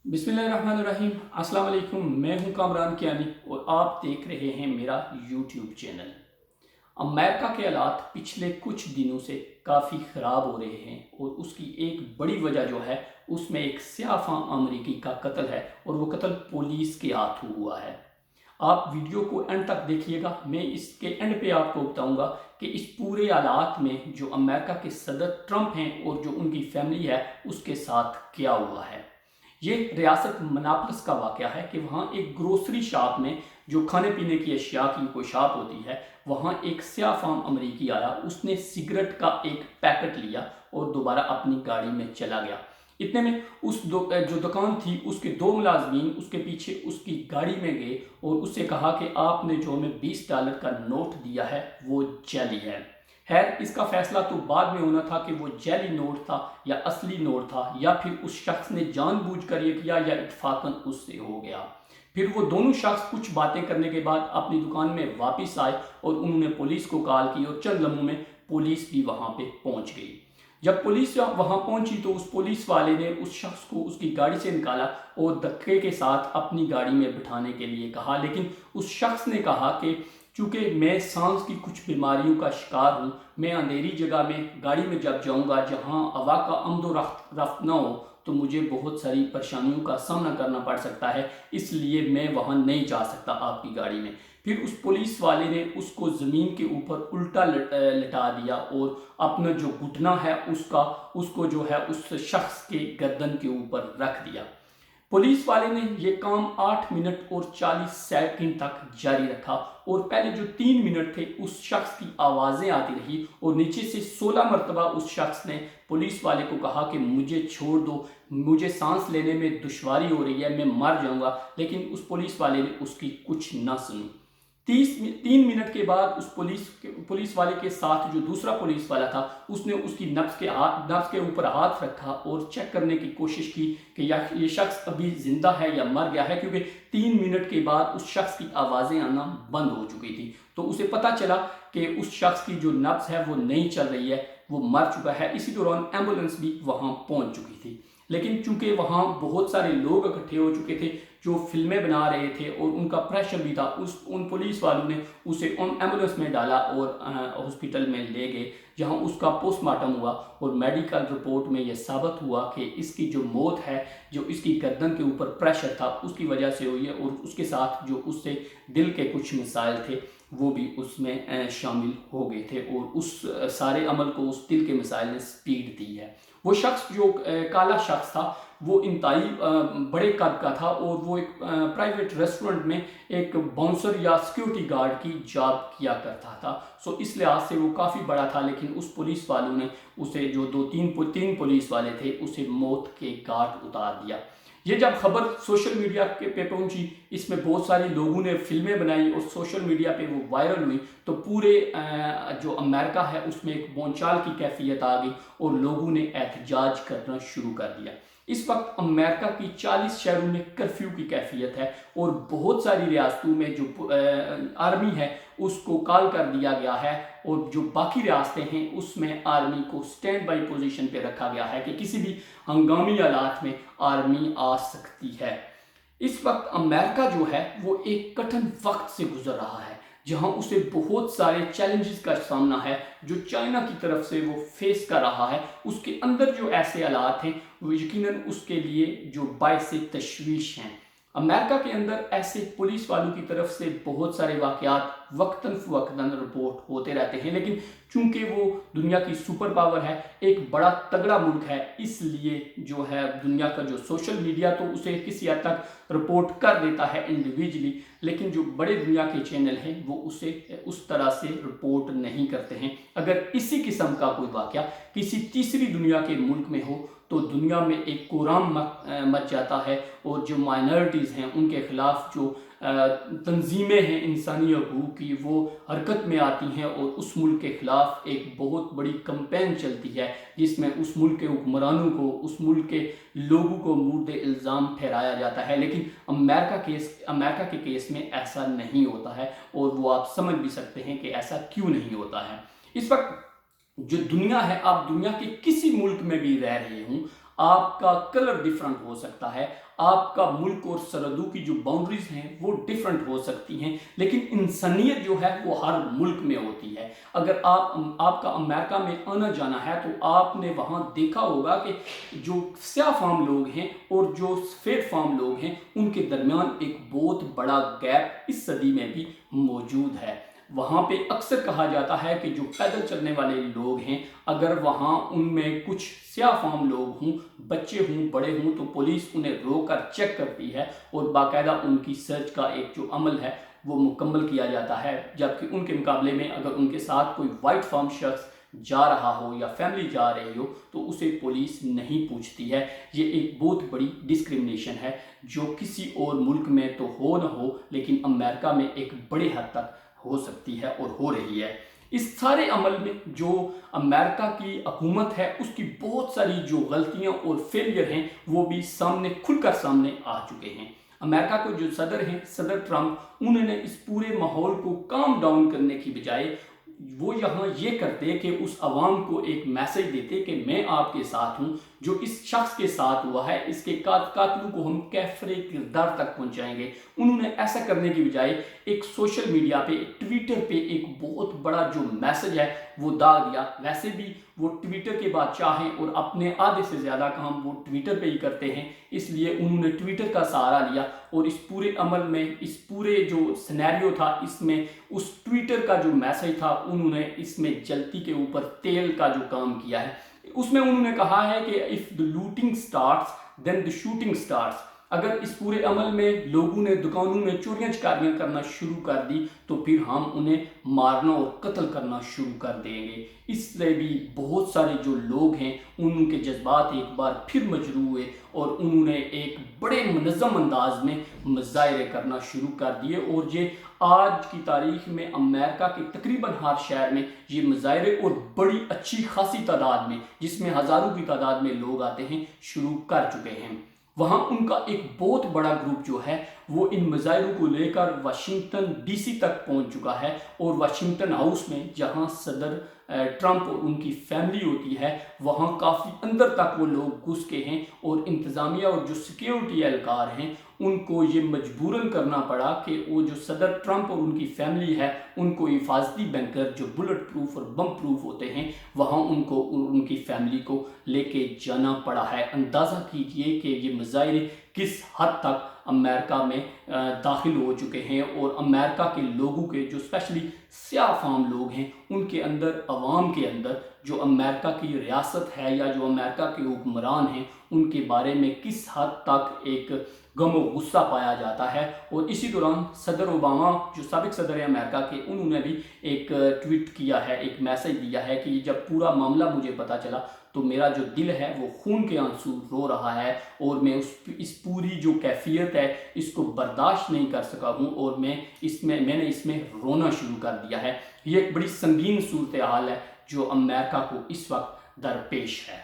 बिस्मिल्लाहिर्रहमानिर्रहीम। अस्सलाम वालेकुम। मैं हूं कामरान कियानी और आप देख रहे हैं मेरा यूट्यूब चैनल। अमेरिका के हालात पिछले कुछ दिनों से काफ़ी ख़राब हो रहे हैं और उसकी एक बड़ी वजह जो है उसमें एक स्याफ़ां अमरीकी का कत्ल है और वो कत्ल पुलिस के हाथों हुआ है। आप वीडियो को एंड तक देखिएगा। मैं इसके एंड पे आपको बताऊंगा कि इस पूरे हालात में जो अमेरिका के सदर ट्रंप हैं और जो उनकी फैमिली है उसके साथ क्या हुआ है। ये रियासत मनापलस का वाक़या है कि वहाँ एक ग्रोसरी शॉप में जो खाने पीने की अशिया की कोई शॉप होती है, वहाँ एक स्याफ़ाम अमरीकी आया। उसने सिगरेट का एक पैकेट लिया और दोबारा अपनी गाड़ी में चला गया। इतने में जो दुकान थी उसके दो मुलाजमीन उसके पीछे उसकी गाड़ी में गए और उससे कहा कि आपने जो हमें $20 का नोट दिया है वो जाली है। खैर, इसका फैसला तो बाद में होना था कि वो जाली नोट था या असली नोट था, या फिर उस शख्स ने जानबूझकर ये किया या इत्फाकन उससे हो गया। फिर वो दोनों शख्स कुछ बातें करने के बाद अपनी दुकान में वापस आए और उन्होंने पुलिस को कॉल की और चंद लम्हों में पुलिस भी वहाँ पे पहुँच गई। जब पुलिस वहाँ पहुंची तो उस पुलिस वाले ने उस शख्स को उसकी गाड़ी से निकाला और धक्के के साथ अपनी गाड़ी में बिठाने के लिए कहा, लेकिन उस शख्स ने कहा कि चूँकि मैं सांस की कुछ बीमारियों का शिकार हूँ, मैं अंधेरी जगह में गाड़ी में जब जाऊँगा जहाँ हवा का आमदो रफ्त ना हो तो मुझे बहुत सारी परेशानियों का सामना करना पड़ सकता है, इसलिए मैं वहाँ नहीं जा सकता आपकी गाड़ी में। फिर उस पुलिस वाले ने उसको ज़मीन के ऊपर उल्टा लिटा दिया और अपना जो घुटना है उसको जो है उस शख्स के गर्दन के ऊपर रख दिया। पुलिस वाले ने यह काम 8 मिनट और 40 सेकंड तक जारी रखा और पहले जो 3 मिनट थे उस शख्स की आवाज़ें आती रही और नीचे से 16 मरतबा उस शख्स ने पुलिस वाले को कहा कि मुझे छोड़ दो, मुझे सांस लेने में दुश्वारी हो रही है, मैं मर जाऊंगा। लेकिन उस पुलिस वाले ने उसकी कुछ ना सुनी। 3 मिनट के बाद उस पुलिस वाले के साथ जो दूसरा पुलिस वाला था उसने उसकी नब्ज के ऊपर हाथ रखा और चेक करने की कोशिश की कि ये शख्स अभी जिंदा है या मर गया है, क्योंकि 3 मिनट के बाद उस शख्स की आवाज़ें आना बंद हो चुकी थी। तो उसे पता चला कि उस शख्स की जो नब्ज है वो नहीं चल रही है, वो मर चुका है। इसी दौरान एम्बुलेंस भी वहाँ पहुँच चुकी थी। लेकिन चूंकि वहाँ बहुत सारे लोग इकट्ठे हो चुके थे जो फिल्में बना रहे थे और उनका प्रेशर भी था, उन पुलिस वालों ने उसे एम्बुलेंस में डाला और हॉस्पिटल में ले गए, जहां उसका पोस्टमार्टम हुआ और मेडिकल रिपोर्ट में यह साबित हुआ कि इसकी जो मौत है, जो इसकी गर्दन के ऊपर प्रेशर था उसकी वजह से हुई है और उसके साथ जो उससे दिल के कुछ मसाइल थे वो भी उसमें शामिल हो गए थे और उस सारे अमल को उस दिल के मसाइल ने स्पीड दी है। वो शख्स जो काला शख्स था वो इंतहाई बड़े कद का था और वो एक प्राइवेट रेस्टोरेंट में एक बाउंसर या सिक्योरिटी गार्ड की जॉब किया करता था। सो इस लिहाज से वो काफ़ी बड़ा था, लेकिन उस पुलिस वालों ने उसे जो तीन पुलिस वाले थे उसे मौत के घाट उतार दिया। ये जब खबर सोशल मीडिया पे पहुंची, इसमें बहुत सारे लोगों ने फिल्में बनाई और सोशल मीडिया पे वो वायरल हुई, तो पूरे जो अमेरिका है उसमें एक बोलचाल की कैफियत आ गई और लोगों ने एहतजाज करना शुरू कर दिया। इस वक्त अमेरिका की 40 शहरों में कर्फ्यू की कैफियत है और बहुत सारी रियासतों में जो आर्मी है उसको कॉल कर दिया गया है और जो बाकी रियासतें हैं उसमें आर्मी को स्टैंड बाई पोजीशन पे रखा गया है कि किसी भी हंगामी हालात में आर्मी आ सकती है। इस वक्त अमेरिका जो है वो एक कठिन वक्त से गुजर रहा है, जहां उसे बहुत सारे चैलेंजेस का सामना है जो चाइना की तरफ से वो फेस कर रहा है। उसके अंदर जो ऐसे हालात हैं वो यकीनन उसके लिए जो बायस तशवीश हैं। अमेरिका के अंदर ऐसे पुलिस वालों की तरफ से बहुत सारे वाकयात वक्तन फ़वक्तन रिपोर्ट होते रहते हैं, लेकिन चूंकि वो दुनिया की सुपर पावर है, एक बड़ा तगड़ा मुल्क है, इसलिए जो है दुनिया का जो सोशल मीडिया तो उसे किसी हद तक रिपोर्ट कर देता है इंडिविजुअली, लेकिन जो बड़े दुनिया के चैनल हैं वो उसे उस तरह से रिपोर्ट नहीं करते हैं। अगर इसी किस्म का कोई वाकया किसी तीसरी दुनिया के मुल्क में हो तो दुनिया में एक कोराम मच जाता है और जो माइनॉरिटीज़ हैं उनके खिलाफ जो तंजीमें हैं इंसानी हकूक़ की वो हरकत में आती हैं और उस मुल्क के ख़िलाफ़ एक बहुत बड़ी कैंपेन चलती है जिसमें उस मुल्क के हुक्मरानों को, उस मुल्क के लोगों को मुर्द इल्ज़ाम ठहराया जाता है। लेकिन अमेरिका के केस में ऐसा नहीं होता है और वो आप समझ भी सकते हैं कि ऐसा क्यों नहीं होता है। इस वक्त जो दुनिया है, आप दुनिया के किसी मुल्क में भी रह रहे हों, آپ کا کلر ڈیفرنٹ ہو سکتا ہے، آپ کا ملک اور سرحدوں کی جو باؤنڈریز ہیں وہ ڈیفرنٹ ہو سکتی ہیں، لیکن انسانیت جو ہے وہ ہر ملک میں ہوتی ہے۔ اگر آپ کا امریکہ میں آنا جانا ہے تو آپ نے وہاں دیکھا ہوگا کہ جو سیاہ فام لوگ ہیں اور جو سفید فام لوگ ہیں ان کے درمیان ایک بہت بڑا گیپ اس صدی میں بھی موجود ہے۔ وہاں پہ اکثر کہا جاتا ہے کہ جو پیدل چلنے والے لوگ ہیں، اگر وہاں ان میں کچھ سیاہ فام لوگ ہوں، بچے ہوں، بڑے ہوں، تو پولیس انہیں روک کر چیک کرتی ہے اور باقاعدہ ان کی سرچ کا ایک جو عمل ہے وہ مکمل کیا جاتا ہے، جبکہ ان کے مقابلے میں اگر ان کے ساتھ کوئی وائٹ فام شخص جا رہا ہو یا فیملی جا رہی ہو تو اسے پولیس نہیں پوچھتی ہے۔ یہ ایک بہت بڑی ڈسکرمنیشن ہے جو کسی اور ملک میں تو ہو نہ ہو لیکن امریکہ میں ایک بڑے حد تک ہو سکتی ہے اور ہو رہی ہے۔ اس سارے عمل میں جو امریکہ کی حکومت ہے اس کی بہت ساری جو غلطیاں اور فیلئر ہیں وہ بھی کھل کر سامنے آ چکے ہیں۔ امریکہ کو جو صدر ہیں، صدر ٹرمپ، انہوں نے اس پورے ماحول کو کام ڈاؤن کرنے کی بجائے وہ یہاں یہ کرتے کہ اس عوام کو ایک میسج دیتے کہ میں آپ کے ساتھ ہوں، جو اس شخص کے ساتھ ہوا ہے اس کے قاتلوں کو ہم کیفر کردار تک پہنچائیں گے۔ انہوں نے ایسا کرنے کی بجائے ایک سوشل میڈیا پہ، ایک ٹویٹر پہ ایک بہت بڑا جو میسج ہے وہ ڈال دیا۔ ویسے بھی وہ ٹویٹر کے بادشاہ ہیں اور اپنے آدھے سے زیادہ کام وہ ٹویٹر پہ ہی کرتے ہیں، اس لیے انہوں نے ٹویٹر کا سہارا لیا اور اس پورے عمل میں، اس پورے جو سینیریو تھا اس میں اس ٹویٹر کا جو میسج تھا انہوں نے اس میں جلتی کے اوپر تیل کا جو کام کیا ہے۔ اس میں انہوں نے کہا ہے کہ if the looting starts then the shooting starts۔ اگر اس پورے عمل میں لوگوں نے دکانوں میں چوریاں چکاریاں کرنا شروع کر دی تو پھر ہم انہیں مارنا اور قتل کرنا شروع کر دیں گے۔ اس سے بھی بہت سارے جو لوگ ہیں ان کے جذبات ایک بار پھر مجروح ہوئے اور انہوں نے ایک بڑے منظم انداز میں مظاہرے کرنا شروع کر دیے، اور یہ آج کی تاریخ میں امریکہ کے تقریباً ہر شہر میں یہ مظاہرے اور بڑی اچھی خاصی تعداد میں، جس میں ہزاروں کی تعداد میں لوگ آتے ہیں، شروع کر چکے ہیں۔ وہاں ان کا ایک بہت بڑا گروپ جو ہے وہ ان مظاہروں کو لے کر واشنگٹن ڈی سی تک پہنچ چکا ہے، اور واشنگٹن ہاؤس میں جہاں صدر ٹرمپ اور ان کی فیملی ہوتی ہے وہاں کافی اندر تک وہ لوگ گھس کے ہیں، اور انتظامیہ اور جو سیکیورٹی اہلکار ہیں ان کو یہ مجبوراً کرنا پڑا کہ وہ جو صدر ٹرمپ اور ان کی فیملی ہے ان کو حفاظتی بنکر جو بلٹ پروف اور بم پروف ہوتے ہیں وہاں ان کو ان کی فیملی کو لے کے جانا پڑا ہے۔ اندازہ کیجئے کہ یہ مظاہرے کس حد تک امریکہ میں داخل ہو چکے ہیں، اور امریکہ کے لوگوں کے جو اسپیشلی سیاہ فام لوگ ہیں ان کے اندر، عوام کے اندر، جو امریکہ کی ریاست ہے یا جو امریکہ کے حکمران ہیں ان کے بارے میں کس حد تک ایک غم و غصہ پایا جاتا ہے۔ اور اسی دوران صدر اوباما جو سابق صدر ہیں امریکہ کے، انہوں نے بھی ایک ٹویٹ کیا ہے، ایک میسج دیا ہے کہ جب پورا معاملہ مجھے پتا چلا تو میرا جو دل ہے وہ خون کے آنسو رو رہا ہے، اور میں اس پوری جو کیفیت ہے اس کو برداشت نہیں کر سکا ہوں، اور میں نے اس میں رونا شروع کر دیا ہے۔ یہ ایک بڑی سنگین صورتحال ہے جو امریکہ کو اس وقت درپیش ہے۔